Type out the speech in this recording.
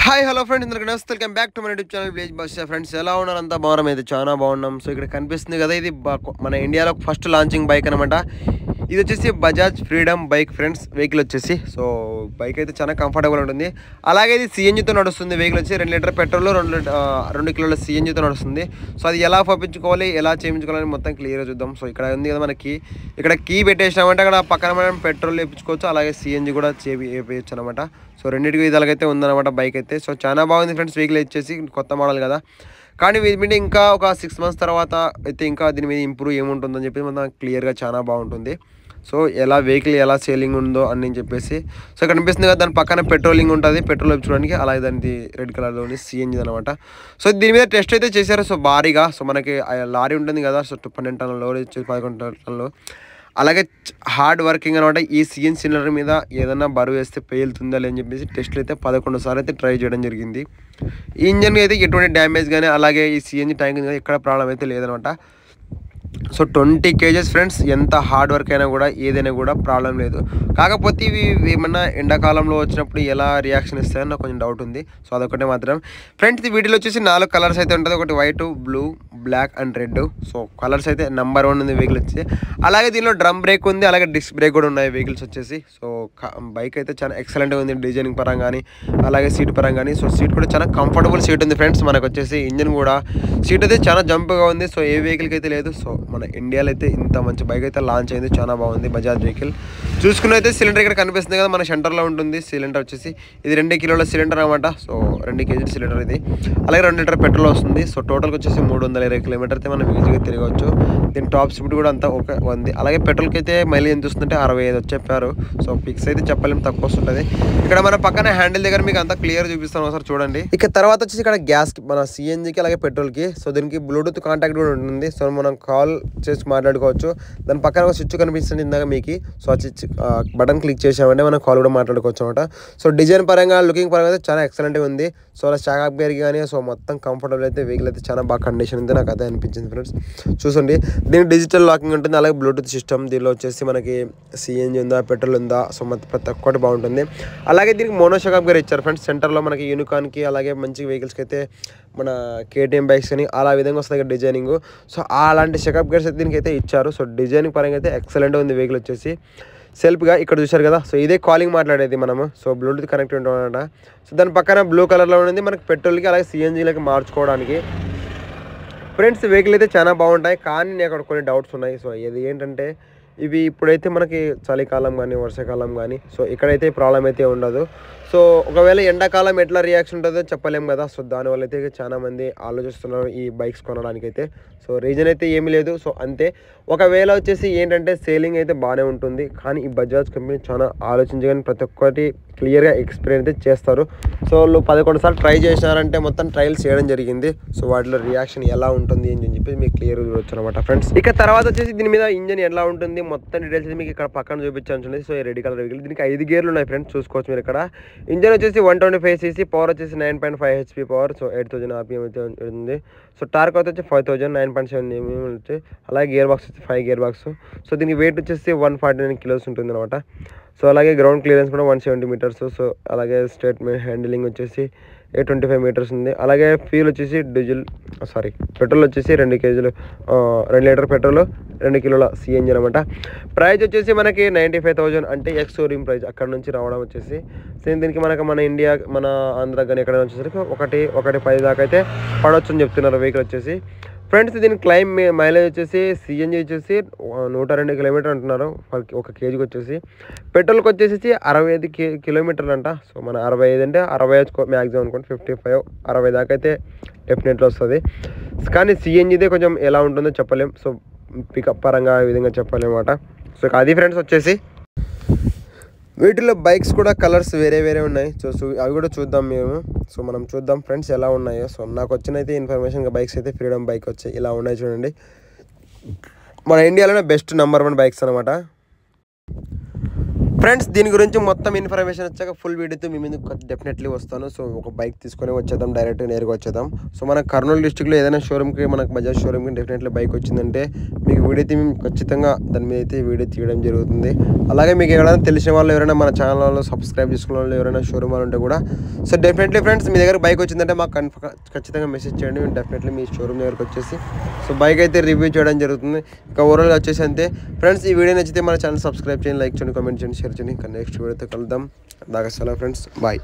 Hi hello friends, అందరికీ నమస్తే. Welcome back to మన YouTube channel village bus. Friends ఎలా ఉన్నారు? అంతా బాగున్నాం, అయితే చాలా బాగున్నాం. సో ఇక్కడ కనిపిస్తుంది కదా, ఇది మన ఇండియాలో ఫస్ట్ లాంచింగ్ బైక్ అనమాట. ఇది వచ్చేసి Bajaj freedom bike friends. Vehicle వచ్చేసి సో బైక్ అయితే చాలా కంఫర్టబుల్ ఉంటుంది. అలాగే ఇది సిఎన్జితో నడుస్తుంది. వెహికల్ వచ్చి 2 లీటర్ పెట్రోల్, 2 కిలోల సిఎన్జితో నడుస్తుంది. సో అది ఎలా పంపించుకోవాలి, ఎలా చేయించుకోవాలని మొత్తం క్లియర్గా చూద్దాం. సో ఇక్కడ ఉంది కదా మనకి, ఇక్కడ కీ పెట్టేసినామంటే అక్కడ పక్కన మనం పెట్రోల్ వేయించుకోవచ్చు, అలాగే సిఎన్జి కూడా వేయచ్చు అనమాట. సో రెండింటికి విధాలుగా ఉందన్నమాట బైక్ అయితే. సో చాలా బాగుంది ఫ్రెండ్స్. వెహికల్ వచ్చేసి కొత్త మోడల్ కదా, కానీ వీటి మీద ఇంకా ఒక 6 months తర్వాత అయితే ఇంకా దీని మీద ఇంప్రూవ్ ఏముంటుందని చెప్పి మనం క్లియర్గా చాలా బాగుంటుంది. సో ఎలా వెహికల్ ఎలా సేలింగ్ ఉందో అని చెప్పేసి సో ఇక్కడ కనిపిస్తుంది కదా, దాని పక్కన పెట్రోలింగ్ ఉంటుంది, పెట్రోల్ చూడడానికి. అలాగే దానికి రెడ్ కలర్లోని సిఎన్జి అనమాట. సో దీని మీద టెస్ట్ అయితే చేశారు. సో భారీగా, సో మనకి లారీ ఉంటుంది కదా, సో 12 టన్నుల లోడ్ వచ్చేసి 11 టన్నులు. అలాగే హార్డ్ వర్కింగ్ అనమాట. ఈ సిఎన్ సిలిండర్ మీద ఏదైనా బరువు వేస్తే పేలుతుందా అని చెప్పేసి టెస్ట్లు అయితే 11 సార్లు అయితే ట్రై చేయడం జరిగింది. ఈ ఇంజన్కి అయితే ఎటువంటి డ్యామేజ్ కానీ, అలాగే ఈ సిఎన్జి ట్యాంక్ కానీ ఎక్కడ ప్రాబ్లం అయితే లేదనమాట. So 20 kgs friends. ఎంత హార్డ్ వర్క్ అయినా కూడా ఏదైనా కూడా ప్రాబ్లం లేదు. కాకపోతే ఇవి ఏమన్నా ఎండాకాలంలో వచ్చినప్పుడు ఎలా రియాక్షన్ ఇస్తాయని నాకు కొంచెం డౌట్ ఉంది. సో అదొకటే మాత్రం ఫ్రెండ్స్. ఈ వీడియోలో వచ్చేసి 4 కలర్స్ అయితే ఉంటుంది. ఒకటి white, blue, black and red. So colours అయితే నెంబర్ 1 ఉంది వెహికల్ వచ్చి. అలాగే దీనిలో డ్రమ్ బ్రేక్ ఉంది, అలాగే డిస్క్ బ్రేక్ కూడా ఉన్నాయి వెహికల్స్ వచ్చేసి. సో బైక్ అయితే చాలా ఎక్సలెంట్గా ఉంది డిజైనింగ్ పరంగా కానీ, అలాగే సీట్ పరంగా కానీ. సో సీట్ కూడా చాలా కంఫర్టబుల్ సీట్ ఉంది ఫ్రెండ్స్. మనకు వచ్చేసి ఇంజన్ కూడా సీట్ అయితే చాలా జంప్గా ఉంది. సో ఏ వెహికల్కి అయితే లేదు. సో మన ఇండియాలో అయితే ఇంత మంచి బైక్ అయితే లాంచ్ అయింది, చాలా బాగుంది బజాజ్ వెహికల్. చూసుకుని అయితే సిలిండర్ ఇక్కడ కనిపిస్తుంది కదా, మన సెంటర్లో ఉంటుంది సిలిండర్ వచ్చేసి. ఇది 2 కిలోల సిలిండర్ అనమాట. సో 2 kg సిలిండర్ ఇది. అలాగే 2 లీటర్ పెట్రోల్ వస్తుంది. సో టోటల్కి వచ్చేసి 320 కిలోమీటర్ అయితే మనం ఈజీగా తిరగవచ్చు. దీని టాప్ స్పీడ్ కూడా అంతా ఒక ఉంది. అలాగే పెట్రోల్కి అయితే మైలేజ్ ఎంత వస్తుందంటే 65 చెప్పారు. సో ఫిక్స్ అయితే చెప్పలేము, తక్కువ వస్తుంటుంది. ఇక్కడ మన పక్కన హ్యాండిల్ దగ్గర మీకు అంతా క్లియర్ చూపిస్తాను, ఒకసారి చూడండి. ఇక తర్వాత వచ్చేసి ఇక్కడ గ్యాస్కి, మన సిఎన్జికి అలాగే పెట్రోల్కి. సో దీనికి బ్లూటూత్ కాంటాక్ట్ కూడా ఉంటుంది. సో మనం కాల్ చేసి మాట్లాడుకోవచ్చు. దాని పక్కన ఒక స్విచ్ కనిపిస్తుంది ఇందాక మీకు. సో ఆ స్విచ్ బటన్ క్లిక్ చేసామంటే మనం కాల్ కూడా మాట్లాడుకోవచ్చు అనమాట. సో డిజైన్ పరంగా, లుకింగ్ పరంగా అయితే చాలా ఎక్సలెంట్గా ఉంది. సో అలా స్టాక్ గేర్కి కానీ సో మొత్తం కంఫర్టబుల్ అయితే వెహికల్ అయితే చాలా బాగా కండిషన్ ఉంది, నాకు అదే అనిపించింది ఫ్రెండ్స్. చూసండి, దీనికి డిజిటల్ లాకింగ్ ఉంటుంది, అలాగే బ్లూటూత్ సిస్టమ్. దీనిలో వచ్చేసి మనకి సిఎన్జి ఉందా, పెట్రోల్ ఉందా, సో మొత్తం ప్రతి ఒక్కటి బాగుంటుంది. అలాగే దీనికి మోనో షాక్ గేర్ ఇచ్చారు ఫ్రెండ్స్. సెంటర్లో మనకి యూనికాన్కి, అలాగే మంచి వెహికల్స్కి అయితే మన కేటీఎం బైక్స్ కానీ అలా విధంగా వస్తుంది డిజైనింగ్. సో అలాంటి షకప్ గేర్స్ అయితే దీనికి అయితే ఇచ్చారు. సో డిజైనింగ్ పరంగా అయితే ఎక్సలెంట్గా ఉంది వెహికల్ వచ్చేసి. సెల్ఫ్గా ఇక్కడ చూశారు కదా, సో ఇదే కాలింగ్ మాట్లాడేది మనము. సో బ్లూటూత్ కనెక్ట్ ఉంటుందన్నమాట. సో దాని పక్కన బ్లూ కలర్లో ఉంది మనకి పెట్రోల్కి, అలాగే సిఎన్జీలకి మార్చుకోవడానికి. ఫ్రెండ్స్ వెహికల్ అయితే చాలా బాగుంటాయి, కానీ నేను అక్కడ కొన్ని డౌట్స్ ఉన్నాయి. సో ఇది ఏంటంటే, ఇవి ఇప్పుడైతే మనకి చలికాలం కానీ వర్షాకాలం కానీ సో ఇక్కడైతే ప్రాబ్లం అయితే ఉండదు. సో ఒకవేళ ఎండాకాలం ఎట్లా రియాక్షన్ ఉంటుందో చెప్పలేము కదా. సో దానివల్ల అయితే చాలామంది ఆలోచిస్తున్నారు ఈ బైక్స్ కొనడానికి అయితే. సో రీజన్ అయితే ఏమీ లేదు. సో అంతే. ఒకవేళ వచ్చేసి ఏంటంటే సేలింగ్ అయితే బాగానే ఉంటుంది, కానీ ఈ బజాజ్ కంపెనీ చాలా ఆలోచించగానే ప్రతి ఒక్కటి క్లియర్గా ఎక్స్ప్లెయిన్ అయితే చేస్తారు. సో వాళ్ళు 11 సార్లు ట్రై చేసినారంటే మొత్తం ట్రయల్స్ చేయడం జరిగింది. సో వాటిలో రియాక్షన్ ఎలా ఉంటుంది అని చెప్పి మీకు క్లియర్గా చూడొచ్చు అనమాట ఫ్రెండ్స్. ఇక తర్వాత వచ్చేసి దీని మీద ఇంజన్ ఎలా ఉంటుంది మొత్తం డీటెయిల్స్ మీకు ఇక్కడ పక్కన చూపించాల్సి. సో రెడ్ కలర్ వెహికల్, దీనికి 5 గేర్లు ఉన్నాయి ఫ్రెండ్స్, చూసుకోవచ్చు మీరు ఇక్కడ. ఇంజన్ వచ్చేసి 125 cc, పవర్ వచ్చేసి 9.5 HP పవర్. సో 8000 RPM అయితే ఉంది. సో టార్క్ వచ్చి 5000, 9.7 mm వచ్చి. అలాగే గేర్ బాక్స్ వచ్చి 5 గేర్ బాక్స్. సో దీనికి వెయిట్ వచ్చేసి 149 kilos ఉంటుంది అనమాట. సో అలాగే గ్రౌండ్ క్లియరెన్స్ కూడా 170 meters. సో అలాగే స్ట్రేట్ హ్యాండిలింగ్ వచ్చేసి 825 meters ఉంది. అలాగే ఫ్యూల్ వచ్చేసి పెట్రోల్ వచ్చేసి 2 kg 2 లీటర్ పెట్రోల్, 2 కిలోల సిఎన్జి అనమాట. ప్రైస్ వచ్చేసి మనకి 95,000 అంటే ఎక్స్ షోరూమ్ ప్రైస్ అక్కడ నుంచి రావడం వచ్చేసి. సేమ్ దీనికి మన ఇండియా, మన ఆంధ్ర కానీ ఎక్కడ వచ్చేసరికి 1.10 దాకా అయితే పడవచ్చు అని చెప్తున్నారు వెహికల్ వచ్చేసి. ఫ్రెండ్స్ దీని క్లైమ్ మైలేజ్ వచ్చేసి సిఎన్జి వచ్చేసి 102 కిలోమీటర్ అంటున్నారు 1 kgకి వచ్చేసి. పెట్రోల్కి వచ్చేసి 65 కిలోమీటర్లు అంట. సో మన 65 అంటే 60 మ్యాక్సిమం అనుకోండి, 55, 60 దాకా అయితే డెఫినెట్లీ వస్తుంది. కానీ సిఎన్జిదే కొంచెం ఎలా ఉంటుందో చెప్పలేం. సో పికప్ పరంగా ఈ విధంగా చెప్పలేము అన్నమాట. సో అది ఫ్రెండ్స్ వచ్చేసి. వీటిలో బైక్స్ కూడా కలర్స్ వేరే ఉన్నాయి. సో అవి కూడా చూద్దాం మేము. సో మనం చూద్దాం ఫ్రెండ్స్ ఎలా ఉన్నాయో. సో నాకు వచ్చినైతే ఇన్ఫర్మేషన్ బైక్స్ అయితే ఫ్రీడమ్ బైక్ వచ్చాయి, ఇలా ఉన్నాయి చూడండి. మన ఇండియాలోనే బెస్ట్ నంబర్ 1 బైక్స్ అనమాట. ఫ్రెండ్స్ దీని గురించి మొత్తం ఇన్ఫర్మేషన్ వచ్చాక ఫుల్ వీడియోతో మీ మీద డెఫినెట్లీ వస్తాను. సో ఒక బైక్ తీసుకొని వచ్చేద్దాం, డైరెక్ట్ నేరుగా వచ్చేద్దాం. సో మన కర్నూలు డిస్టిక్లో ఏదైనా షోరూమ్కి, మనకు బజాజ్ షోరూమ్కి డెఫినెట్లీ బైక్ వచ్చిందంటే మీకు వీడియో మేము ఖచ్చితంగా దాని మీద అయితే వీడియో తీయడం జరుగుతుంది. అలాగే మీకు ఎవరైనా తెలిసిన వాళ్ళు, ఎవరైనా మన ఛానల్లో సబ్స్క్రైబ్ చేసుకున్న వాళ్ళు, ఎవరైనా షోరూమ్ వాళ్ళు ఉంటే కూడా సో డెఫినెట్లీ ఫ్రెండ్స్ మీ దగ్గర బైక్ వచ్చిందంటే మాకు ఖచ్చితంగా మెసేజ్ చేయండి. మేము డెఫినెట్లీ మీ షోరూమ్ దగ్గరకు వచ్చేసి సో బైక్ అయితే రివ్యూ చేయడం జరుగుతుంది. ఇంకా ఓవరాల్గా వచ్చేసి అంతే ఫ్రెండ్స్. ఈ వీడియో నచ్చితే మన ఛానల్ సబ్స్క్రైబ్ చేయండి, లైక్ చేయండి, కామెంట్ చేయండి, షేర్ చేయండి. ఇంకా నెక్స్ట్ వీడియోతో కలుద్దాం. దాకా సెలవు ఫ్రెండ్స్, బాయ్.